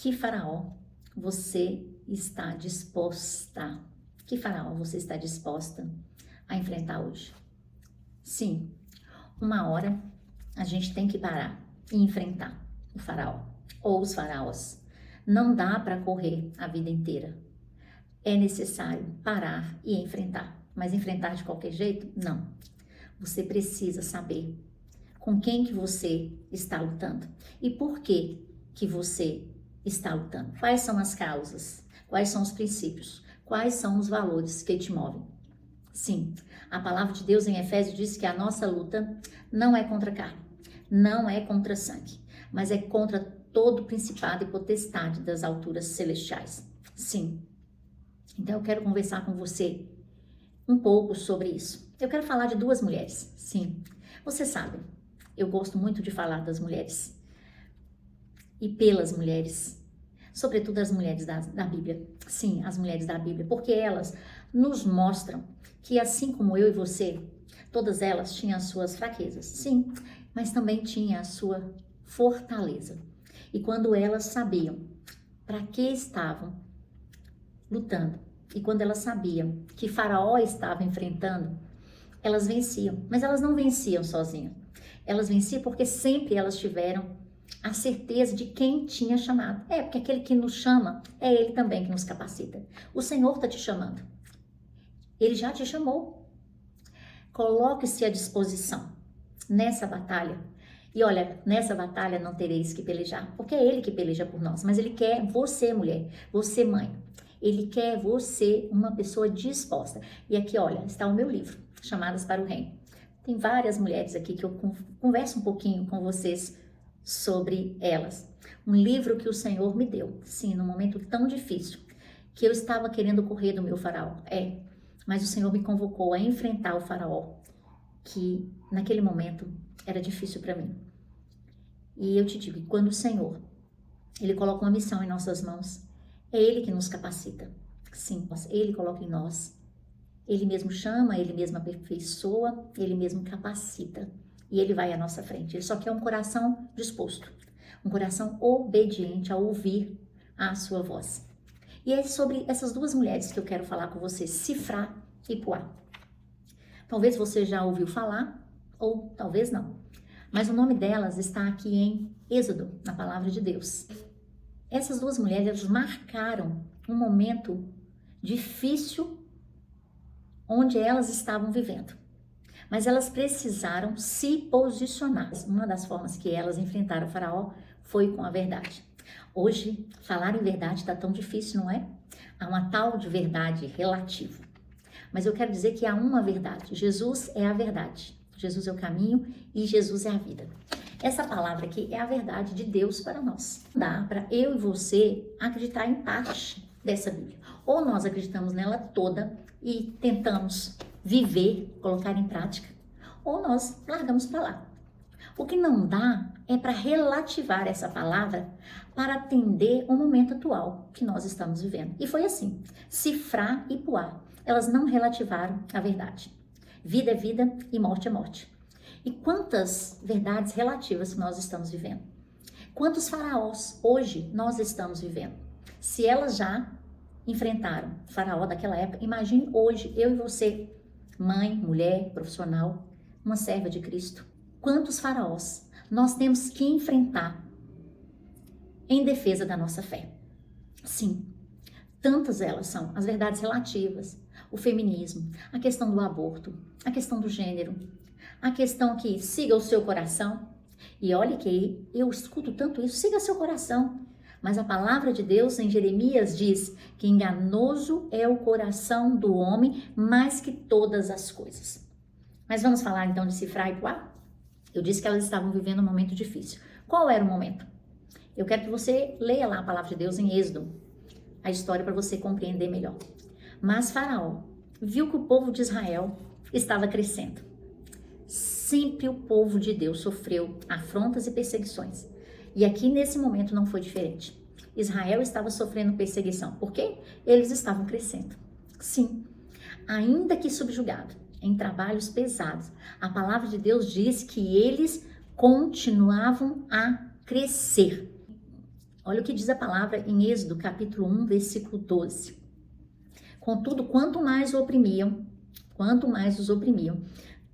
Que faraó você está disposta? Que faraó você está disposta a enfrentar hoje? Sim, uma hora a gente tem que parar e enfrentar o faraó ou os faraós. Não dá para correr a vida inteira. É necessário parar e enfrentar. Mas enfrentar de qualquer jeito? Não. Você precisa saber com quem que você está lutando e por que você está lutando. Quais são as causas? Quais são os princípios? Quais são os valores que te movem? Sim, a palavra de Deus em Efésios diz que a nossa luta não é contra carne, não é contra sangue, mas é contra todo principado e potestade das alturas celestiais. Sim. Então eu quero conversar com você um pouco sobre isso. Eu quero falar de duas mulheres. Sim, você sabe, eu gosto muito de falar das mulheres e pelas mulheres, sobretudo as mulheres da Bíblia. Sim, as mulheres da Bíblia, porque elas nos mostram que assim como eu e você, todas elas tinham as suas fraquezas, sim, mas também tinha a sua fortaleza. E quando elas sabiam para que estavam lutando, e quando elas sabiam que Faraó estava enfrentando, elas venciam. Mas elas não venciam sozinhas. Elas venciam porque sempre elas tiveram a certeza de quem tinha chamado. Porque aquele que nos chama, é Ele também que nos capacita. O Senhor está te chamando. Ele já te chamou. Coloque-se à disposição nessa batalha. E olha, nessa batalha não tereis que pelejar, porque é Ele que peleja por nós. Mas Ele quer você, mulher, você, mãe. Ele quer você uma pessoa disposta. E aqui, olha, está o meu livro, Chamadas para o Reino. Tem várias mulheres aqui que eu converso um pouquinho com vocês sobre elas. Um livro que o Senhor me deu, sim, num momento tão difícil, que eu estava querendo correr do meu faraó. Mas o Senhor me convocou a enfrentar o faraó, que naquele momento era difícil para mim. E eu te digo, que quando o Senhor, Ele coloca uma missão em nossas mãos, é Ele que nos capacita. Sim, Ele coloca em nós. Ele mesmo chama, Ele mesmo aperfeiçoa, Ele mesmo capacita. E Ele vai à nossa frente. Ele só quer um coração disposto, um coração obediente a ouvir a sua voz. E é sobre essas duas mulheres que eu quero falar com você, Sifrá e Puá. Talvez você já ouviu falar, ou talvez não. Mas o nome delas está aqui em Êxodo, na palavra de Deus. Essas duas mulheres marcaram um momento difícil onde elas estavam vivendo. Mas elas precisaram se posicionar. Uma das formas que elas enfrentaram o faraó foi com a verdade. Hoje, falar em verdade está tão difícil, não é? Há uma tal de verdade relativa. Mas eu quero dizer que há uma verdade. Jesus é a verdade. Jesus é o caminho e Jesus é a vida. Essa palavra aqui é a verdade de Deus para nós. Dá para eu e você acreditar em parte dessa Bíblia. Ou nós acreditamos nela toda e tentamos viver, colocar em prática, ou nós largamos para lá. O que não dá é para relativar essa palavra para atender o momento atual que nós estamos vivendo. E foi assim, Sifrá e Puá, elas não relativaram a verdade. Vida é vida e morte é morte. E quantas verdades relativas nós estamos vivendo? Quantos faraós hoje nós estamos vivendo? Se elas já enfrentaram o faraó daquela época, imagine hoje, eu e você, mãe, mulher, profissional, uma serva de Cristo. Quantos faraós nós temos que enfrentar em defesa da nossa fé? Sim, tantas elas são as verdades relativas, o feminismo, a questão do aborto, a questão do gênero, a questão que siga o seu coração. E olha que eu escuto tanto isso, siga seu coração. Mas a palavra de Deus em Jeremias diz que enganoso é o coração do homem mais que todas as coisas. Mas vamos falar então de Sifrá e Puá? Eu disse que elas estavam vivendo um momento difícil. Qual era o momento? Eu quero que você leia lá a palavra de Deus em Êxodo, a história para você compreender melhor. Mas Faraó viu que o povo de Israel estava crescendo. Sempre o povo de Deus sofreu afrontas e perseguições. E aqui nesse momento não foi diferente. Israel estava sofrendo perseguição. Por quê? Eles estavam crescendo. Sim, ainda que subjugado, em trabalhos pesados, a palavra de Deus diz que eles continuavam a crescer. Olha o que diz a palavra em Êxodo, capítulo 1, versículo 12. Contudo, quanto mais os oprimiam,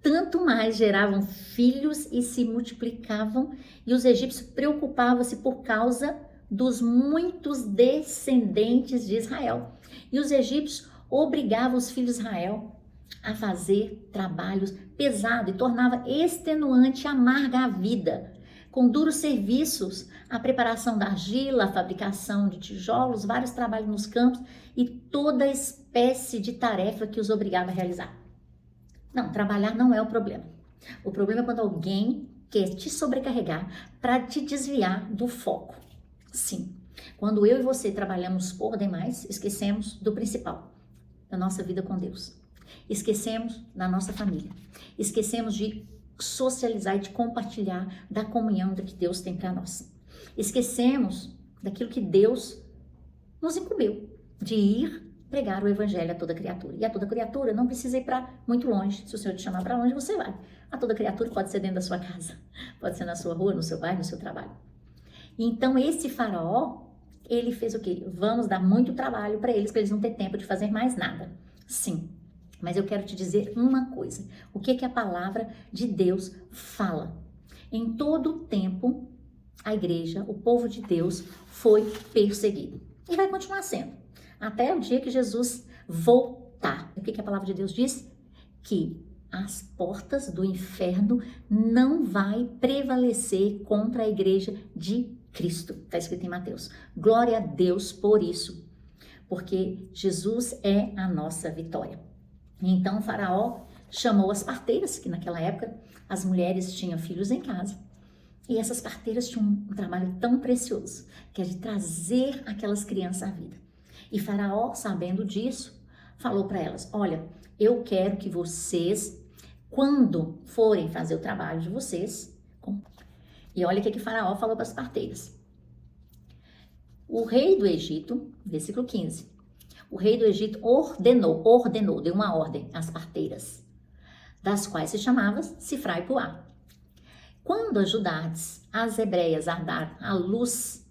tanto mais geravam filhos e se multiplicavam, e os egípcios preocupavam-se por causa dos muitos descendentes de Israel. E os egípcios obrigavam os filhos de Israel a fazer trabalhos pesados e tornava extenuante e amarga a vida, com duros serviços, a preparação da argila, a fabricação de tijolos, vários trabalhos nos campos e toda espécie de tarefa que os obrigava a realizar. Não, trabalhar não é o problema. O problema é quando alguém quer te sobrecarregar para te desviar do foco. Sim, quando eu e você trabalhamos por demais, esquecemos do principal, da nossa vida com Deus. Esquecemos da nossa família. Esquecemos de socializar e de compartilhar da comunhão que Deus tem para nós. Esquecemos daquilo que Deus nos incumbiu, de ir pregar o evangelho a toda criatura. E a toda criatura não precisa ir para muito longe. Se o Senhor te chamar para longe, você vai. A toda criatura pode ser dentro da sua casa, pode ser na sua rua, no seu bairro, no seu trabalho. Então esse faraó, ele fez o quê? Vamos dar muito trabalho para eles não terem tempo de fazer mais nada. Sim, mas eu quero te dizer uma coisa. O que a palavra de Deus fala? Em todo o tempo, a igreja, o povo de Deus, foi perseguido. E vai continuar sendo. Até o dia que Jesus voltar. O que a palavra de Deus diz? Que as portas do inferno não vai prevalecer contra a igreja de Cristo. Está escrito em Mateus. Glória a Deus por isso. Porque Jesus é a nossa vitória. Então o faraó chamou as parteiras, que naquela época as mulheres tinham filhos em casa. E essas parteiras tinham um trabalho tão precioso, que é de trazer aquelas crianças à vida. E faraó, sabendo disso, falou para elas, olha, eu quero que vocês, quando forem fazer o trabalho de vocês, e olha o que faraó falou para as parteiras. O rei do Egito, versículo 15, o rei do Egito ordenou, deu uma ordem às parteiras, das quais se chamava Sifra e Puá. Quando ajudardes as hebreias a dar à luz,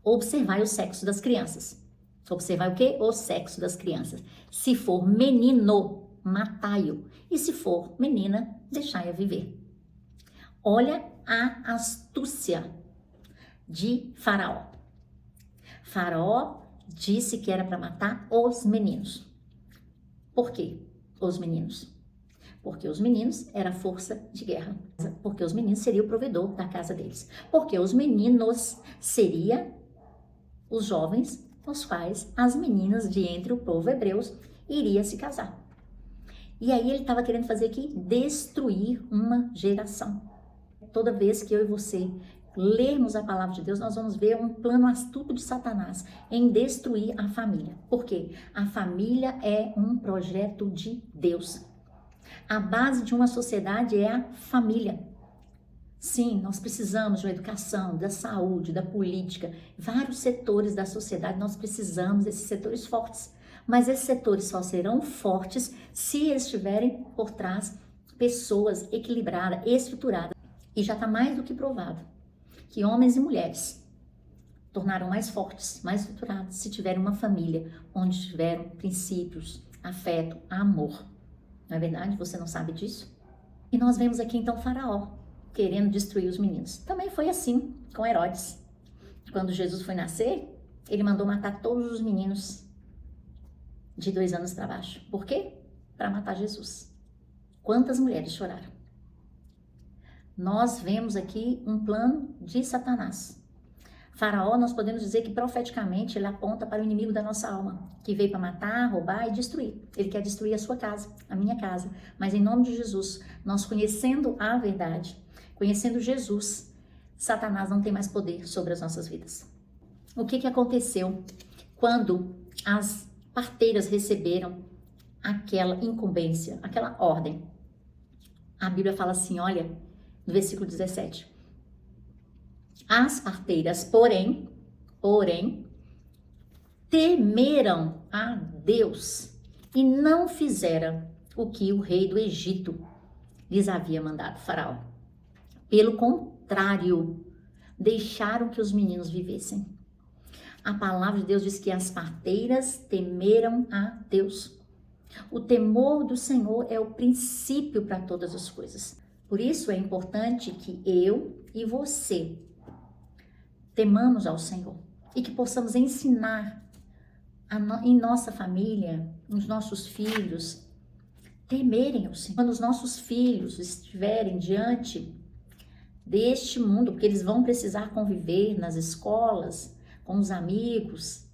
observai o sexo das crianças. Observai o quê? O sexo das crianças. Se for menino, matai-o. E se for menina, deixai-a viver. Olha a astúcia de Faraó. Faraó disse que era para matar os meninos. Por quê? Os meninos. Porque os meninos era força de guerra. Porque os meninos seriam o provedor da casa deles. Porque os meninos seriam os jovens os quais as meninas de entre o povo hebreus iriam se casar. E aí ele estava querendo fazer aqui, destruir uma geração. Toda vez que eu e você lermos a palavra de Deus, nós vamos ver um plano astuto de Satanás em destruir a família. Por quê? A família é um projeto de Deus. A base de uma sociedade é a família. Sim, nós precisamos de uma educação, da saúde, da política, vários setores da sociedade, nós precisamos desses setores fortes. Mas esses setores só serão fortes se eles tiverem por trás pessoas equilibradas, estruturadas. E já está mais do que provado que homens e mulheres tornaram mais fortes, mais estruturados se tiverem uma família onde tiveram princípios, afeto, amor. Não é verdade? Você não sabe disso? E nós vemos aqui então Faraó querendo destruir os meninos. Também foi assim com Herodes. Quando Jesus foi nascer, ele mandou matar todos os meninos de 2 anos para baixo. Por quê? Para matar Jesus. Quantas mulheres choraram? Nós vemos aqui um plano de Satanás. Faraó, nós podemos dizer que profeticamente ele aponta para o inimigo da nossa alma, que veio para matar, roubar e destruir. Ele quer destruir a sua casa, a minha casa. Mas em nome de Jesus, nós conhecendo a verdade, conhecendo Jesus, Satanás não tem mais poder sobre as nossas vidas. O que aconteceu quando as parteiras receberam aquela incumbência, aquela ordem? A Bíblia fala assim, olha, no versículo 17. As parteiras, porém, temeram a Deus e não fizeram o que o rei do Egito lhes havia mandado, Faraó. Pelo contrário, deixaram que os meninos vivessem. A palavra de Deus diz que as parteiras temeram a Deus. O temor do Senhor é o princípio para todas as coisas. Por isso é importante que eu e você temamos ao Senhor e que possamos ensinar em nossa família, os nossos filhos, temerem ao Senhor. Quando os nossos filhos estiverem diante deste mundo, porque eles vão precisar conviver nas escolas, com os amigos,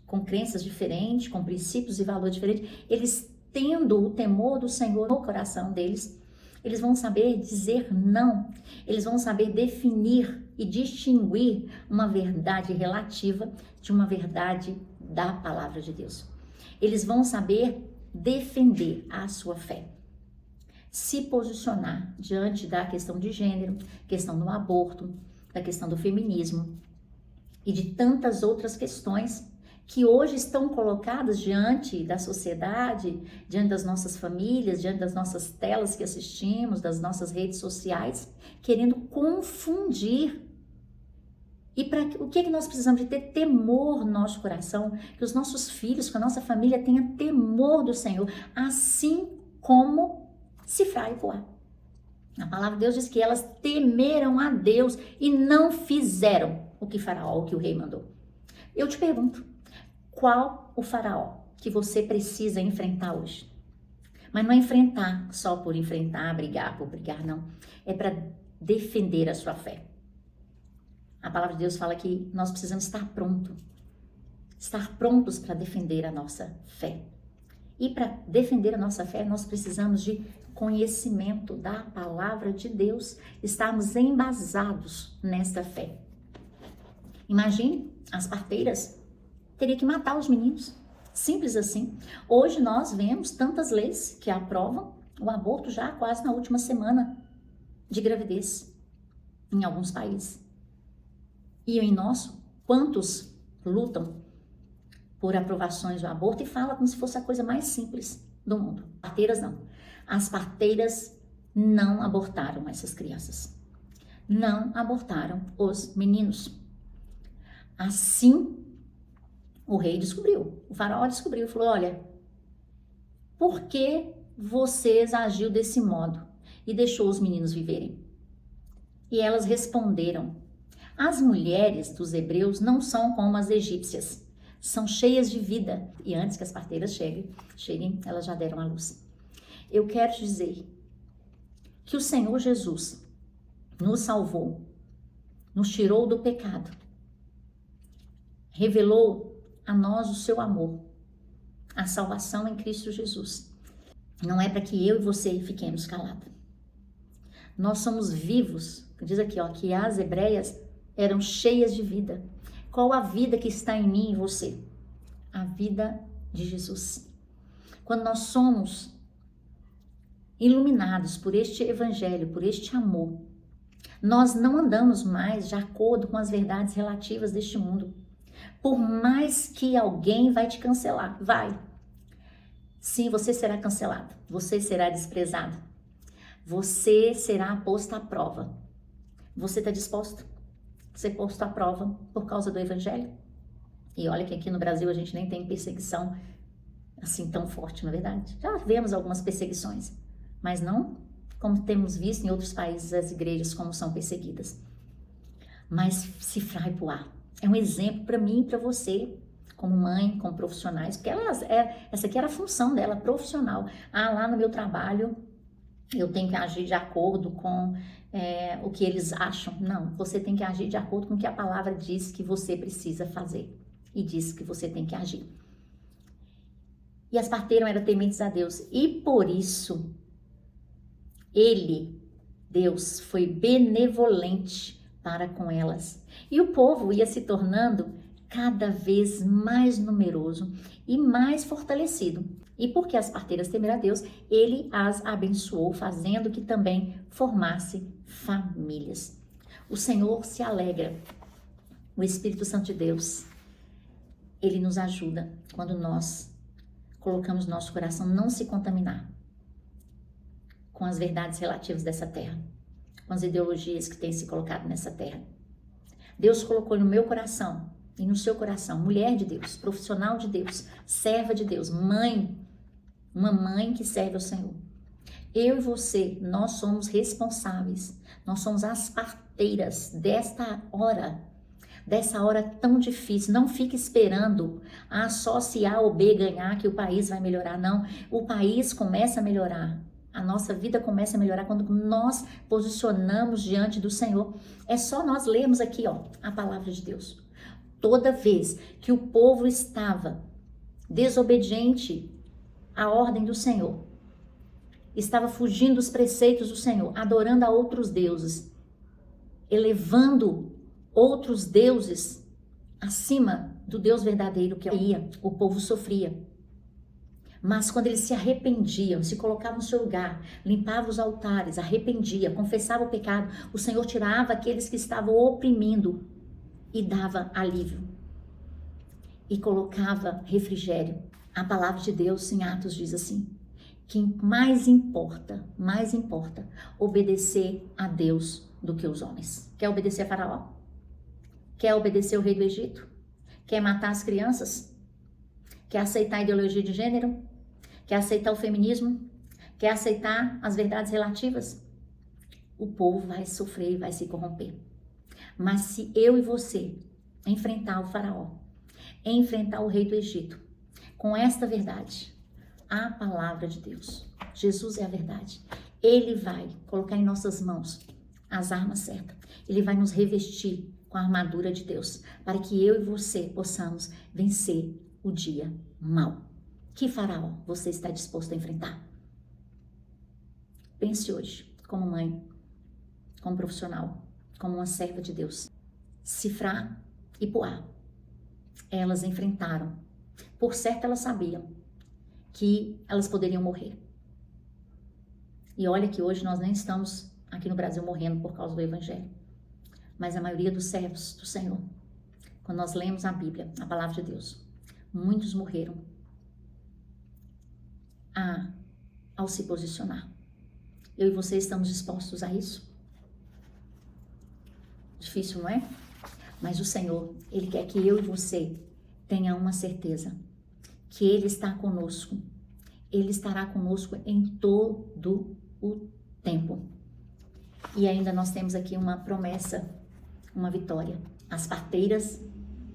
com crenças diferentes, com princípios e valores diferentes, eles tendo o temor do Senhor no coração deles, eles vão saber dizer não, eles vão saber definir e distinguir uma verdade relativa de uma verdade da palavra de Deus. Eles vão saber defender a sua fé, se posicionar diante da questão de gênero, questão do aborto, da questão do feminismo e de tantas outras questões que hoje estão colocadas diante da sociedade, diante das nossas famílias, diante das nossas telas que assistimos, das nossas redes sociais, querendo confundir. E para o que nós precisamos de ter temor no nosso coração, que os nossos filhos, que a nossa família tenha temor do Senhor, assim como Sifra e Puá. A palavra de Deus diz que elas temeram a Deus e não fizeram o que Faraó, o que o rei mandou. Eu te pergunto, qual o Faraó que você precisa enfrentar hoje? Mas não é enfrentar só por enfrentar, brigar por brigar, não. É para defender a sua fé. A palavra de Deus fala que nós precisamos estar prontos para defender a nossa fé. E para defender a nossa fé, nós precisamos de conhecimento da palavra de Deus, estarmos embasados nesta fé. Imagine, as parteiras teriam que matar os meninos, simples assim. Hoje nós vemos tantas leis que aprovam o aborto já quase na última semana de gravidez, em alguns países. E em nosso, quantos lutam por aprovações do aborto e falam como se fosse a coisa mais simples do mundo. Parteiras não. As parteiras não abortaram essas crianças. Não abortaram os meninos. Assim, o rei descobriu, o faraó descobriu e falou, olha, por que vocês agiu desse modo e deixou os meninos viverem? E elas responderam, as mulheres dos hebreus não são como as egípcias, são cheias de vida. E antes que as parteiras cheguem, elas já deram à luz. Eu quero te dizer que o Senhor Jesus nos salvou, nos tirou do pecado, revelou a nós o seu amor, a salvação em Cristo Jesus. Não é para que eu e você fiquemos calados. Nós somos vivos, diz aqui, ó, que as hebreias eram cheias de vida. Qual a vida que está em mim e você? A vida de Jesus. Quando nós somos iluminados por este evangelho, por este amor, nós não andamos mais de acordo com as verdades relativas deste mundo. Por mais que alguém vai te cancelar, vai. Sim, você será cancelado, você será desprezado, você será posto à prova. Você está disposto a ser posto à prova por causa do evangelho? E olha que aqui no Brasil a gente nem tem perseguição assim tão forte, na verdade. Já vemos algumas perseguições, mas não como temos visto em outros países as igrejas como são perseguidas. Mas Sifra e Puá é um exemplo para mim e para você, como mãe, como profissionais, porque essa aqui era a função dela, profissional. Lá no meu trabalho eu tenho que agir de acordo com o que eles acham. Não, você tem que agir de acordo com o que a palavra diz que você precisa fazer e diz que você tem que agir. E as parteiras eram tementes a Deus e por isso Deus, foi benevolente para com elas. E o povo ia se tornando cada vez mais numeroso e mais fortalecido. E porque as parteiras temeram a Deus, ele as abençoou, fazendo que também formasse famílias. O Senhor se alegra. O Espírito Santo de Deus, ele nos ajuda quando nós colocamos nosso coração não se contaminar com as verdades relativas dessa terra, com as ideologias que têm se colocado nessa terra. Deus colocou no meu coração e no seu coração, mulher de Deus, profissional de Deus, serva de Deus, mãe, uma mãe que serve ao Senhor. Eu e você, nós somos responsáveis, nós somos as parteiras dessa hora tão difícil. Não fique esperando só se A ou B ganhar que o país vai melhorar, não. O país começa a melhorar, a nossa vida começa a melhorar quando nós posicionamos diante do Senhor. É só nós lermos aqui, a palavra de Deus. Toda vez que o povo estava desobediente à ordem do Senhor, estava fugindo dos preceitos do Senhor, adorando a outros deuses, elevando outros deuses acima do Deus verdadeiro que ia, o povo sofria. Mas quando eles se arrependiam, se colocavam no seu lugar, limpavam os altares, arrependia, confessava o pecado, o Senhor tirava aqueles que estavam oprimindo e dava alívio. E colocava refrigério. A palavra de Deus em Atos diz assim, que mais importa obedecer a Deus do que os homens. Quer obedecer a Faraó? Quer obedecer o rei do Egito? Quer matar as crianças? Quer aceitar a ideologia de gênero? Quer aceitar o feminismo? Quer aceitar as verdades relativas? O povo vai sofrer e vai se corromper. Mas se eu e você enfrentar o Faraó, enfrentar o rei do Egito, com esta verdade, a palavra de Deus, Jesus é a verdade, Ele vai colocar em nossas mãos as armas certas, Ele vai nos revestir com a armadura de Deus, para que eu e você possamos vencer o dia mau. Que Faraó você está disposto a enfrentar? Pense hoje, como mãe, como profissional, como uma serva de Deus. Sifrá e Puá, elas enfrentaram. Por certo, elas sabiam que elas poderiam morrer. E olha que hoje nós nem estamos aqui no Brasil morrendo por causa do Evangelho. Mas a maioria dos servos do Senhor, quando nós lemos a Bíblia, a palavra de Deus, muitos morreram ao se posicionar. Eu e você estamos dispostos a isso? Difícil, não é? Mas o Senhor, Ele quer que eu e você tenha uma certeza, que Ele está conosco. Ele estará conosco em todo o tempo. E ainda nós temos aqui uma promessa, uma vitória. As parteiras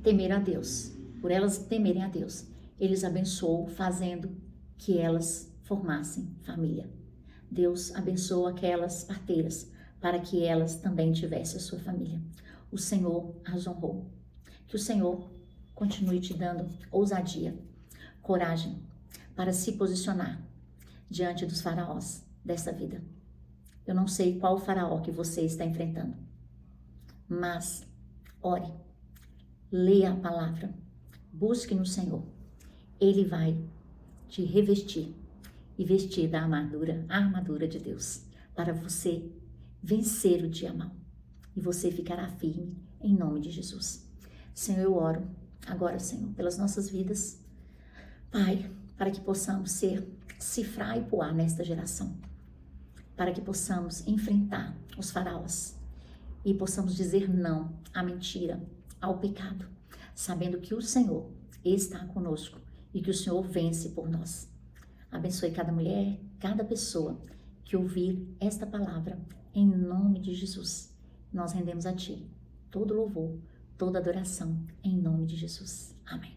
temeram a Deus. Por elas temerem a Deus, Ele os abençoou, fazendo que elas formassem família. Deus abençoou aquelas parteiras para que elas também tivessem a sua família. O Senhor as honrou. Que o Senhor continue te dando ousadia, coragem para se posicionar diante dos faraós dessa vida. Eu não sei qual faraó que você está enfrentando, mas ore, leia a palavra, busque no Senhor. Ele vai te revestir e vestir da a armadura de Deus, para você vencer o dia mau. E você ficará firme em nome de Jesus. Senhor, eu oro agora, Senhor, pelas nossas vidas. Pai, para que possamos ser Sifrá e Puá nesta geração. Para que possamos enfrentar os faraós e possamos dizer não à mentira, ao pecado, sabendo que o Senhor está conosco e que o Senhor vence por nós. Abençoe cada mulher, cada pessoa que ouvir esta palavra, em nome de Jesus. Nós rendemos a Ti todo louvor, toda adoração, em nome de Jesus. Amém.